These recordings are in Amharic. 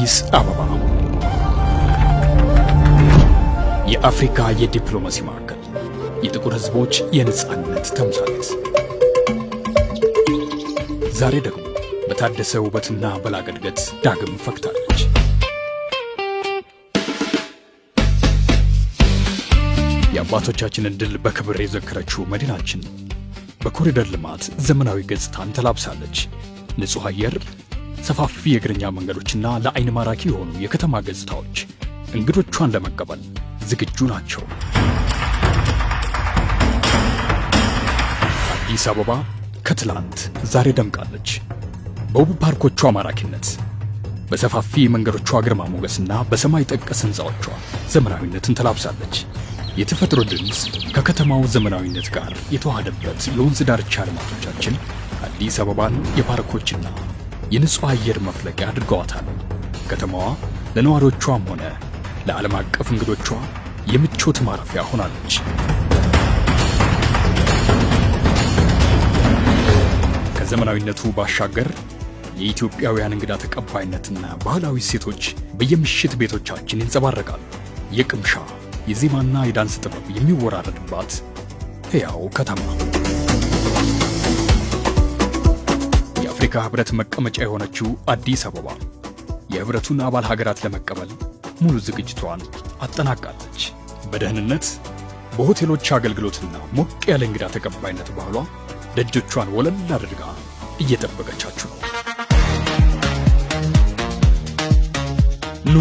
አዲስ አበባ የአፍሪካ የዲፕሎማሲ ማዕከል፣ የጥቁር ሕዝቦች የነጻነት ተምሳሌት። ዛሬ ደግሞ በታደሰ ውበትና በላቀ እድገት ዳግም ፈክታለች። የአባቶቻችንን ድል በክብር የዘከረችው መዲናችን በኮሪደር ልማት ዘመናዊ ገጽታን ተላብሳለች። ንጹህ አየር፣ ሰፋፊ የእግረኛ መንገዶችና ለአይን ማራኪ የሆኑ የከተማ ገጽታዎች እንግዶቿን ለመቀበል ዝግጁ ናቸው። አዲስ አበባ ከትላንት ዛሬ ደምቃለች። በውብ ፓርኮቿ ማራኪነት፣ በሰፋፊ መንገዶቿ ግርማ ሞገስና በሰማይ ጠቀስ ሕንፃዎቿ ዘመናዊነትን ተላብሳለች። የተፈጥሮ ድምፅ ከከተማው ዘመናዊነት ጋር የተዋሃደበት የወንዝ ዳርቻ ልማቶቻችን አዲስ አበባን የፓርኮችና የንጹህ አየር መፍለቂያ አድርገዋታል። ከተማዋ ለነዋሪዎቿም ሆነ ለዓለም አቀፍ እንግዶቿ የምቾት ማረፊያ ሆናለች። ከዘመናዊነቱ ባሻገር የኢትዮጵያውያን እንግዳ ተቀባይነትና ባህላዊ እሴቶች በየምሽት ቤቶቻችን ይንጸባረቃሉ። የቅምሻ የዜማና የዳንስ ጥበብ የሚወራረድባት ሕያው ከተማ፣ የአፍሪካ ሕብረት መቀመጫ የሆነችው አዲስ አበባ የሕብረቱን አባል ሀገራት ለመቀበል ሙሉ ዝግጅቷን አጠናቃለች። በደህንነት በሆቴሎች አገልግሎትና ሞቅ ያለ እንግዳ ተቀባይነት ባህሏ ደጆቿን ወለል አድርጋ እየጠበቀቻችሁ ነው። ኑ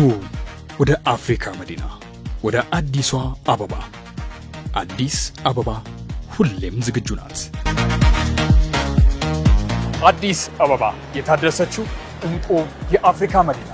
ወደ አፍሪካ መዲና፣ ወደ አዲሷ አበባ። አዲስ አበባ ሁሌም ዝግጁ ናት። አዲስ አበባ የታደሰችው እንቁ የአፍሪካ መዲና